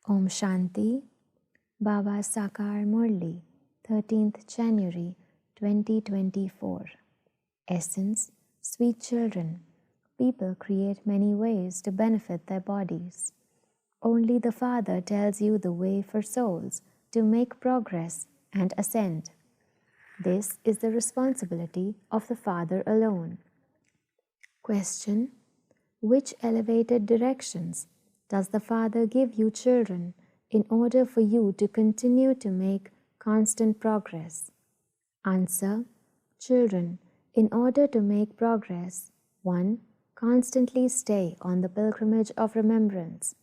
Om Shanti. Baba Sakar Murli, 13th January 2024. Essence, sweet children, people create many ways to benefit their bodies. Only the Father tells you the way for souls to make progress and ascend. This is the responsibility of the Father alone. Question: which elevated directions does the Father give you children in order for you to continue to make constant progress? Answer: children, in order to make progress, 1. Constantly stay on the pilgrimage of remembrance.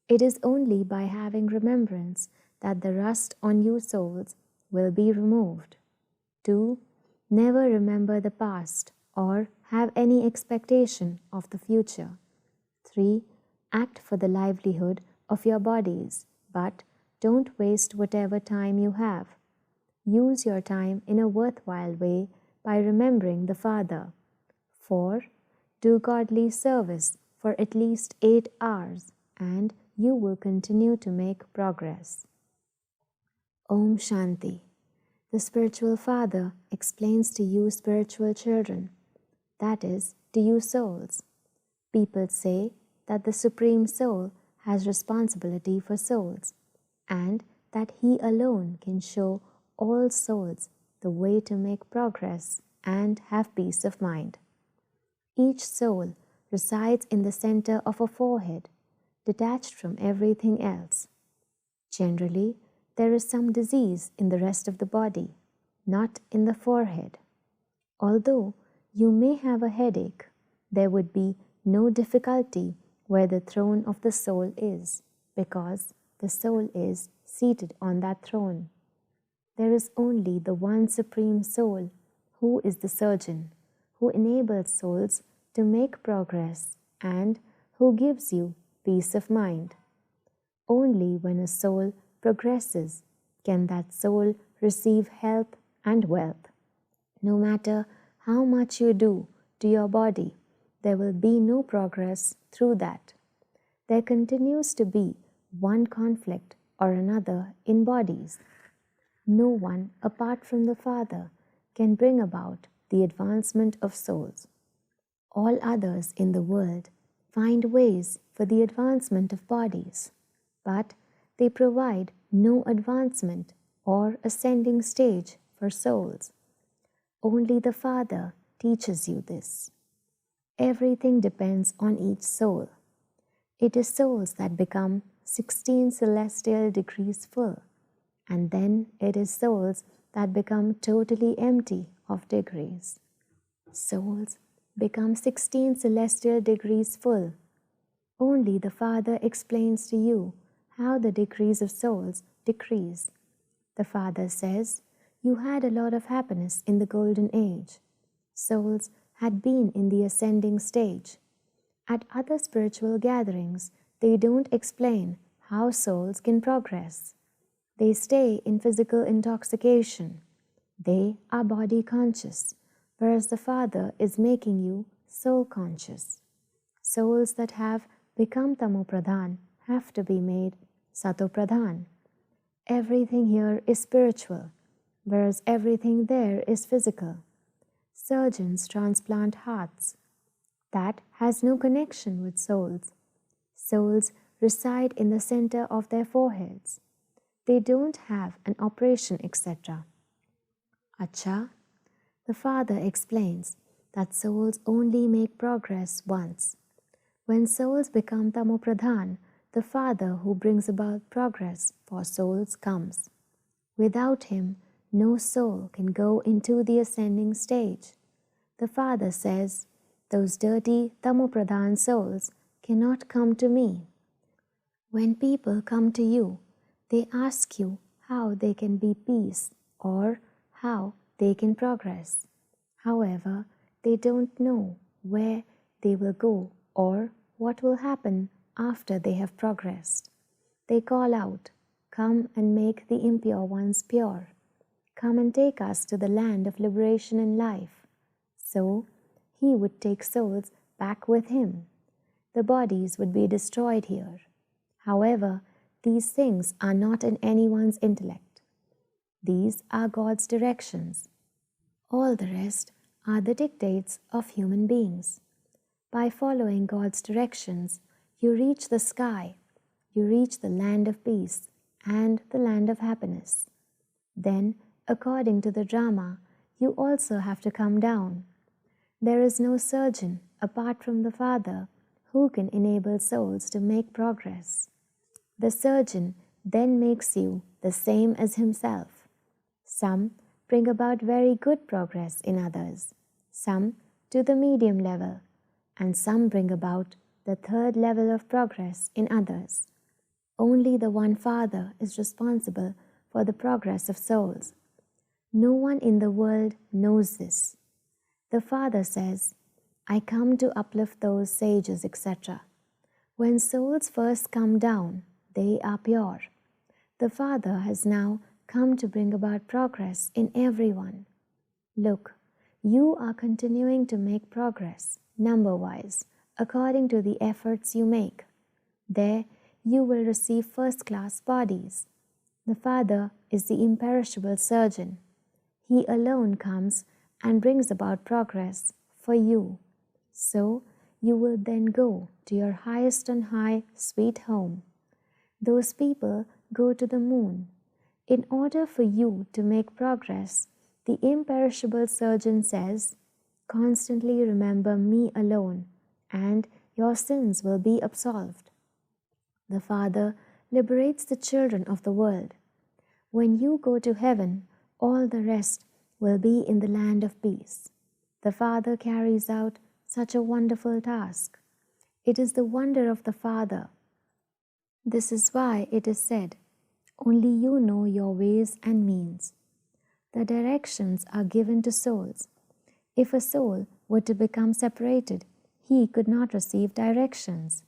It is only by having remembrance that the rust on you souls will be removed. 2. Never remember the past or have any expectation of the future. 3. Act for the livelihood of your bodies, but don't waste whatever time you have. Use your time in a worthwhile way by remembering the Father. 4. Do godly service for at least 8 hours and you will continue to make progress. Om Shanti. The spiritual Father explains to you spiritual children, that is, to you souls. People say that the Supreme Soul has responsibility for souls and that He alone can show all souls the way to make progress and have peace of mind. Each soul resides in the center of a forehead, detached from everything else. Generally, there is some disease in the rest of the body, not in the forehead. Although you may have a headache, there would be no difficulty where the throne of the soul is, because the soul is seated on that throne. There is only the one Supreme Soul, who is the surgeon, who enables souls to make progress and who gives you peace of mind. Only when a soul progresses can that soul receive health and wealth. No matter how much you do to your body, there will be no progress through that. There continues to be one conflict or another in bodies. No one apart from the Father can bring about the advancement of souls. All others in the world find ways for the advancement of bodies, but they provide no advancement or ascending stage for souls. Only the Father teaches you this. Everything depends on each soul. It is souls that become 16 celestial degrees full, and then it is souls that become totally empty of degrees. Souls become 16 celestial degrees full. Only the Father explains to you how the degrees of souls decrease. The Father says, you had a lot of happiness in the golden age. Souls had been in the ascending stage. At other spiritual gatherings, they don't explain how souls can progress. They stay in physical intoxication. They are body conscious, whereas the Father is making you soul conscious. Souls that have become Tamopradhan have to be made Satopradhan. Everything here is spiritual, whereas everything there is physical. Surgeons transplant hearts. That has no connection with souls. Souls reside in the center of their foreheads. They don't have an operation, etc. Acha, the Father explains that souls only make progress once. When souls become Tamopradhan, the Father who brings about progress for souls comes. Without him, no soul can go into the ascending stage. The Father says, those dirty Tamopradhan souls cannot come to me. When people come to you, they ask you how they can be peace or how they can progress. However, they don't know where they will go or what will happen after they have progressed. They call out, come and make the impure ones pure. Come and take us to the land of liberation and life. So, he would take souls back with him. The bodies would be destroyed here. However, these things are not in anyone's intellect. These are God's directions. All the rest are the dictates of human beings. By following God's directions, you reach the sky, you reach the land of peace and the land of happiness. Then, according to the drama, you also have to come down. There is no surgeon apart from the Father who can enable souls to make progress. The surgeon then makes you the same as himself. Some bring about very good progress in others, some to the medium level, and some bring about the third level of progress in others. Only the one Father is responsible for the progress of souls. No one in the world knows this. The Father says, I come to uplift those sages, etc. When souls first come down, they are pure. The Father has now come to bring about progress in everyone. Look, you are continuing to make progress, number-wise, according to the efforts you make. There, you will receive first-class bodies. The Father is the imperishable surgeon. He alone comes and brings about progress for you. So, you will then go to your highest on high, sweet home. Those people go to the moon. In order for you to make progress, the imperishable surgeon says, constantly remember me alone, and your sins will be absolved. The Father liberates the children of the world. When you go to heaven, all the rest will be in the land of peace. The Father carries out such a wonderful task. It is the wonder of the Father. This is why it is said, only you know your ways and means. The directions are given to souls. If a soul were to become separated, he could not receive directions.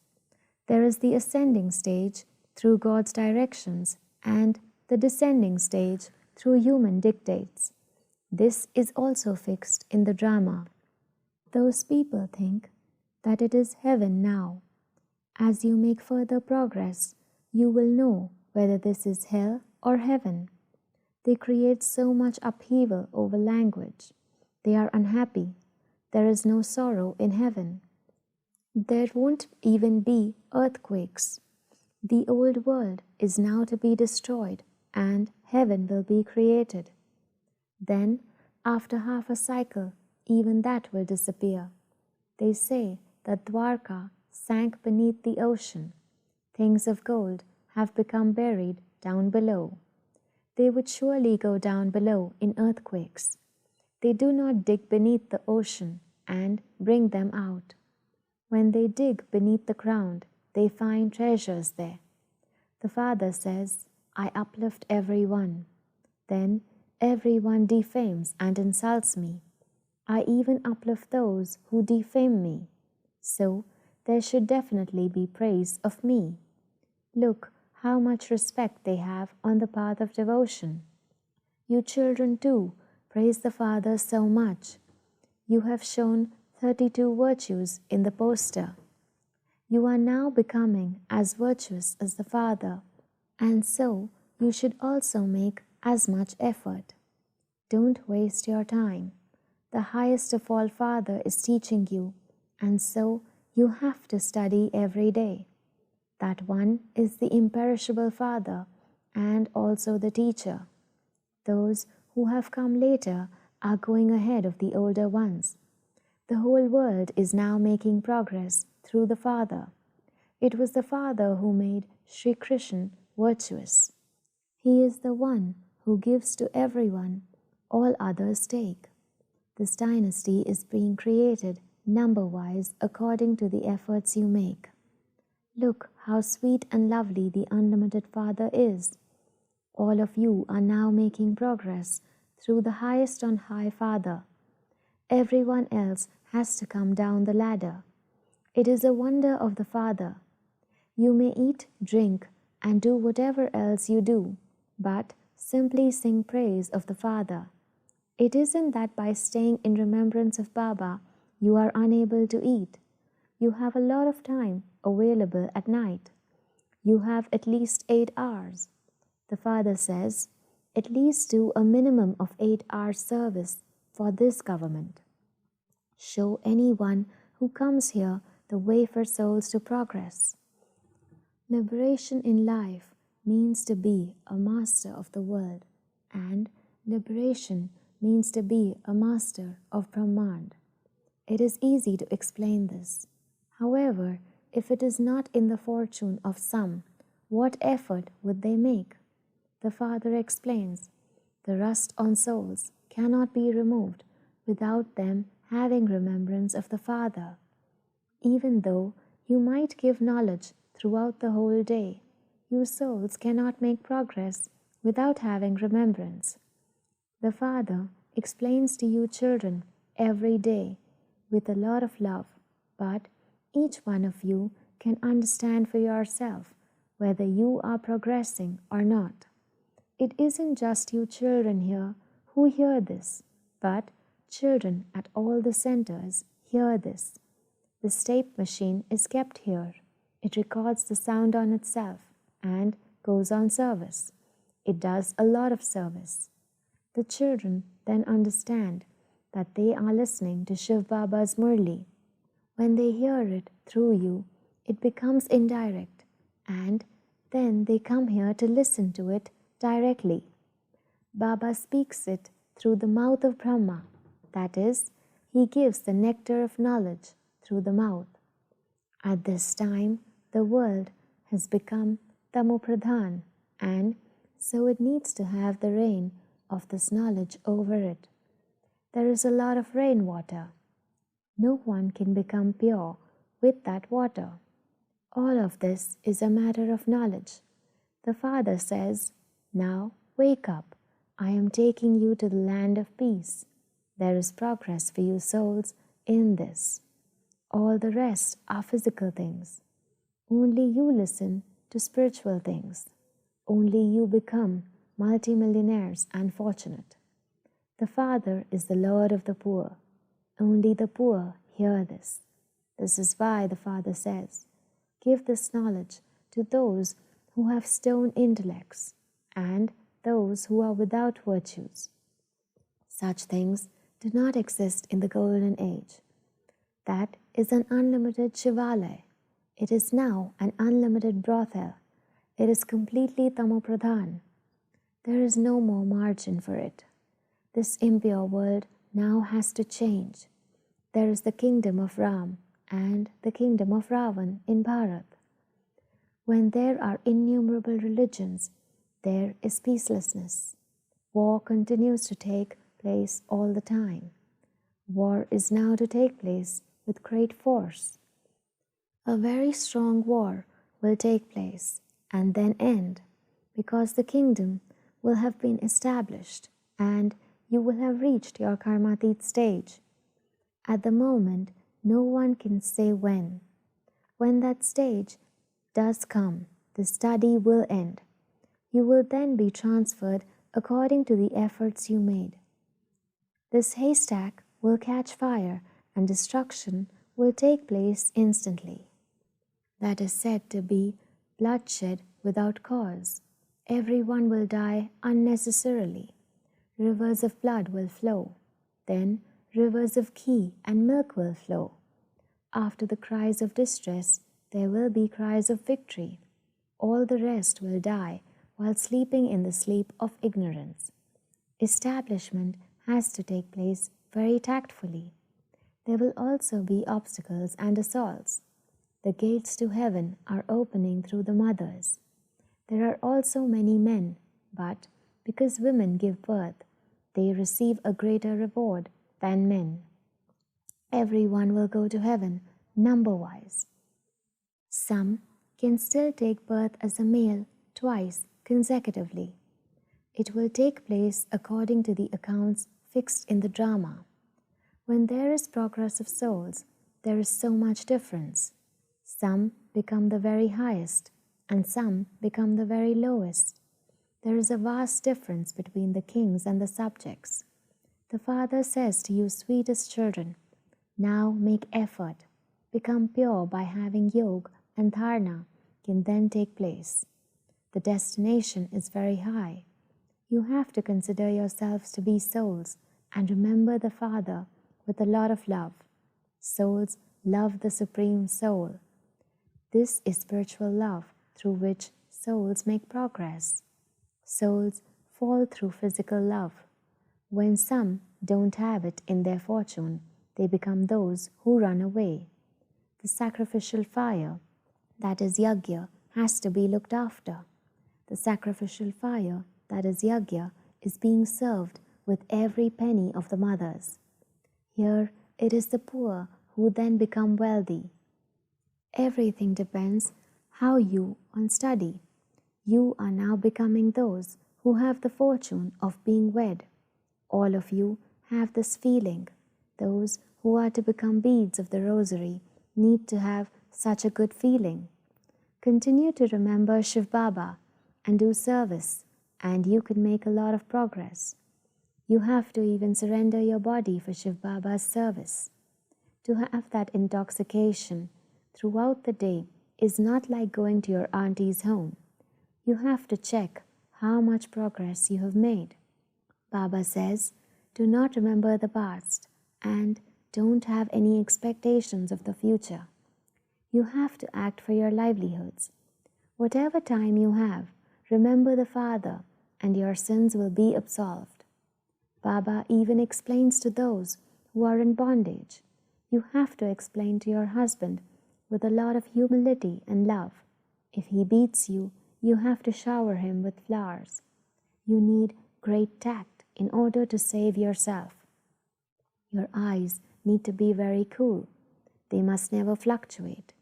There is the ascending stage through God's directions and the descending stage through human dictates. This is also fixed in the drama. Those people think that it is heaven now. As you make further progress, you will know whether this is hell or heaven. They create so much upheaval over language. They are unhappy. There is no sorrow in heaven. There won't even be earthquakes. The old world is now to be destroyed and heaven will be created. Then, after half a cycle, even that will disappear. They say that Dwarka sank beneath the ocean. Things of gold have become buried down below. They would surely go down below in earthquakes. They do not dig beneath the ocean and bring them out. When they dig beneath the ground, they find treasures there. The Father says, I uplift everyone. Then everyone defames and insults me. I even uplift those who defame me. So there should definitely be praise of me. Look how much respect they have on the path of devotion. You children too praise the Father so much. You have shown 32 virtues in the poster. You are now becoming as virtuous as the Father, and so you should also make as much effort. Don't waste your time. The highest of all Father is teaching you, and so you have to study every day. That one is the imperishable Father and also the teacher. Those who have come later are going ahead of the older ones. The whole world is now making progress through the Father. It was the Father who made Sri Krishna virtuous. He is the one who gives to everyone, all others take. This dynasty is being created number-wise according to the efforts you make. Look how sweet and lovely the unlimited Father is. All of you are now making progress through the highest on high Father. Everyone else has to come down the ladder. It is a wonder of the Father. You may eat, drink, and do whatever else you do, but simply sing praise of the Father. It isn't that by staying in remembrance of Baba, you are unable to eat. You have a lot of time available at night. You have at least 8 hours. The father says, at least do a minimum of 8 hours service for this government. Show anyone who comes here the way for souls to progress. Liberation in life means to be a master of the world, and liberation means to be a master of Brahmand. It is easy to explain this. However, if it is not in the fortune of some, what effort would they make? The father explains, the rust on souls cannot be removed without them having remembrance of the Father. Even though you might give knowledge throughout the whole day, your souls cannot make progress without having remembrance. The Father explains to you children every day with a lot of love, but each one of you can understand for yourself whether you are progressing or not. It isn't just you children here who hear this, but children at all the centers hear this. The tape machine is kept here. It records the sound on itself and goes on service. It does a lot of service. The children then understand that they are listening to Shiv Baba's Murli. When they hear it through you, it becomes indirect, and then they come here to listen to it directly. Baba speaks it through the mouth of Brahma, that is, he gives the nectar of knowledge through the mouth. At this time, the world has become tamopradhan, and so it needs to have the rain of this knowledge over it. There is a lot of rainwater. No one can become pure with that water. All of this is a matter of knowledge. The Father says, now wake up. I am taking you to the land of peace. There is progress for you souls in this. All the rest are physical things. Only you listen to spiritual things. Only you become multimillionaires and fortunate. The Father is the Lord of the poor. Only the poor hear this. This is why the Father says, give this knowledge to those who have stone intellects and those who are without virtues. Such things do not exist in the Golden Age. That is an unlimited Shivalaya. It is now an unlimited brothel. It is completely tamopradhan. There is no more margin for it. This impure world now has to change. There is the kingdom of Ram and the kingdom of Ravan in Bharat. When there are innumerable religions, there is peacelessness. War continues to take place all the time. War is now to take place with great force. A very strong war will take place and then end, because the kingdom will have been established and you will have reached your karmatit stage. At the moment, no one can say when. When that stage does come, the study will end. You will then be transferred according to the efforts you made. This haystack will catch fire and destruction will take place instantly. That is said to be bloodshed without cause. Everyone will die unnecessarily. Rivers of blood will flow. Then rivers of ghee and milk will flow. After the cries of distress, there will be cries of victory. All the rest will die while sleeping in the sleep of ignorance. Establishment has to take place very tactfully. There will also be obstacles and assaults. The gates to heaven are opening through the mothers. There are also many men, but because women give birth, they receive a greater reward than men. Everyone will go to heaven number-wise. Some can still take birth as a male twice consecutively. It will take place according to the accounts fixed in the drama. When there is progress of souls, there is so much difference. Some become the very highest, and some become the very lowest. There is a vast difference between the kings and the subjects. The Father says to you, sweetest children, now make effort. Become pure by having yoga and dharana can then take place. The destination is very high. You have to consider yourselves to be souls and remember the Father with a lot of love. Souls love the Supreme Soul. This is spiritual love through which souls make progress. Souls fall through physical love. When some don't have it in their fortune, they become those who run away. The sacrificial fire, that is yajna, has to be looked after. The sacrificial fire, that is yajna, is being served with every penny of the mothers. Here it is the poor who then become wealthy. Everything depends how you study. You are now becoming those who have the fortune of being wed. All of you have this feeling. Those who are to become beads of the rosary need to have such a good feeling. Continue to remember Shiv Baba and do service, and you can make a lot of progress. You have to even surrender your body for Shiv Baba's service. To have that intoxication throughout the day is not like going to your auntie's home. You have to check how much progress you have made. Baba says, do not remember the past and don't have any expectations of the future. You have to act for your livelihoods. Whatever time you have, remember the Father and your sins will be absolved. Baba even explains to those who are in bondage. You have to explain to your husband with a lot of humility and love. If he beats you, you have to shower him with flowers. You need great tact in order to save yourself. Your eyes need to be very cool. They must never fluctuate.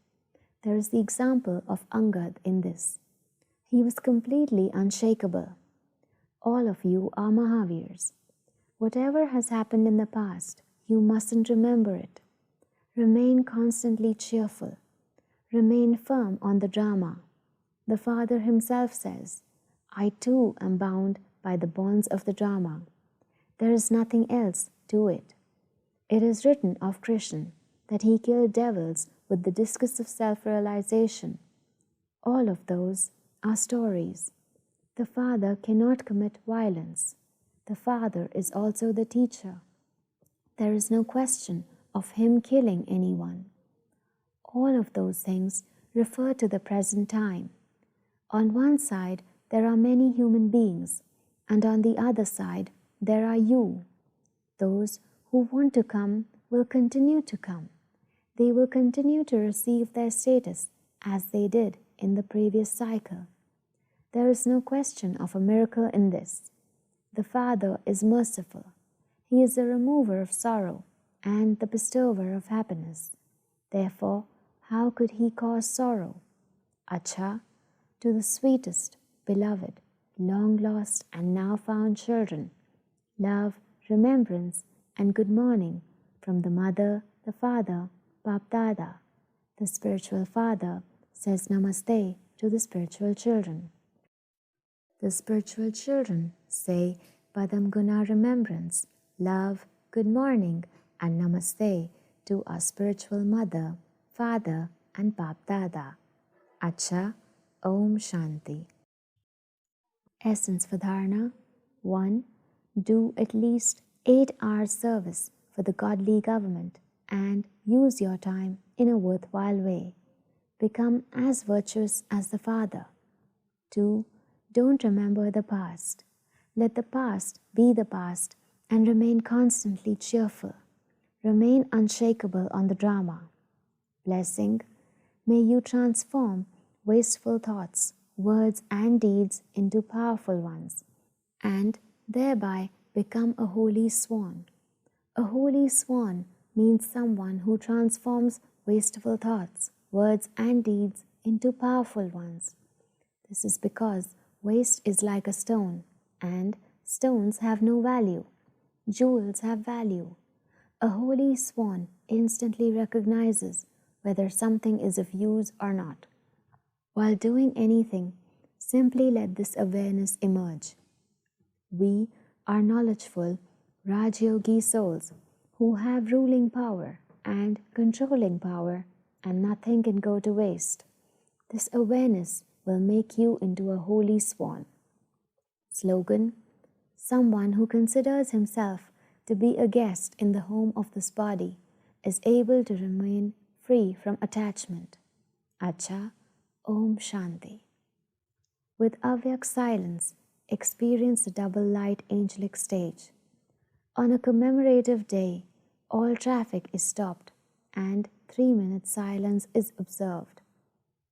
There is the example of Angad in this. He was completely unshakable. All of you are Mahavirs. Whatever has happened in the past, you mustn't remember it. Remain constantly cheerful. Remain firm on the drama. The Father himself says, I too am bound by the bonds of the drama. There is nothing else to it. It is written of Krishna that he killed devils with the discus of self-realization. All of those are stories. The Father cannot commit violence. The Father is also the teacher. There is no question of him killing anyone. All of those things refer to the present time. On one side, there are many human beings, and on the other side, there are you. Those who want to come will continue to come. They will continue to receive their status as they did in the previous cycle. There is no question of a miracle in this. The Father is merciful. He is the remover of sorrow and the bestower of happiness. Therefore, how could he cause sorrow? Acha, to the sweetest, beloved, long lost and now found children, love, remembrance, and good morning from the Mother, the Father, BapDada. The spiritual father says Namaste to the spiritual children. The spiritual children say Padam Guna remembrance, love, good morning, and Namaste to our spiritual mother, father, and BapDada. Acha, Om Shanti. Essence for Dharana. 1. Do at least 8 hours service for the godly government and use your time in a worthwhile way. Become as virtuous as the Father. 2. Don't remember the past. Let the past be the past and remain constantly cheerful. Remain unshakable on the drama. Blessing. May you transform wasteful thoughts, words, and deeds into powerful ones, and thereby become a holy swan. A holy swan means someone who transforms wasteful thoughts, words, and deeds into powerful ones. This is because waste is like a stone, and stones have no value. Jewels have value. A holy swan instantly recognizes whether something is of use or not. While doing anything, simply let this awareness emerge. We are knowledgeful Rajyogi souls who have ruling power and controlling power, and nothing can go to waste. This awareness will make you into a holy swan. Slogan: someone who considers himself to be a guest in the home of this body is able to remain free from attachment. Acha, Om Shanti. With Avyak silence, experience the double light angelic stage. On a commemorative day, all traffic is stopped and 3-minute silence is observed.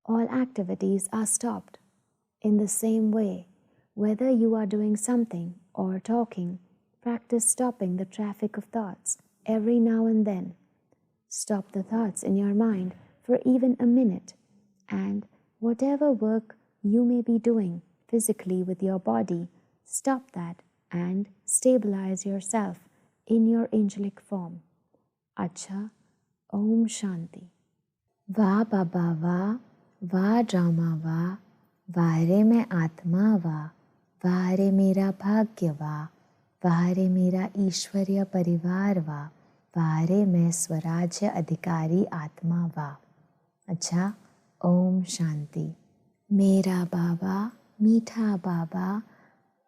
All activities are stopped. In the same way, whether you are doing something or talking, practice stopping the traffic of thoughts every now and then. Stop the thoughts in your mind for even a minute, and whatever work you may be doing physically with your body, stop that and stabilize yourself in your angelic form. Acha, Om Shanti. Va Baba Va, Va Rama Va, Va Re मैं आत्मा Va, Va Re मेरा भाग्य Va, Va Re मेरा ईश्वरीय परिवार Va, Va Re मैं स्वराज्य अधिकारी आत्मा Va. अच्छा, ओम शांति. मेरा बाबा, मीठा बाबा,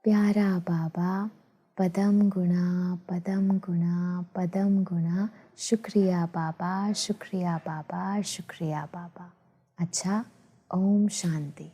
प्यारा बाबा, पदम गुणा, पदम गुणा, पदम गुणा, शुक्रिया बाबा, शुक्रिया बाबा, शुक्रिया बाबा. अच्छा, ओम शांति.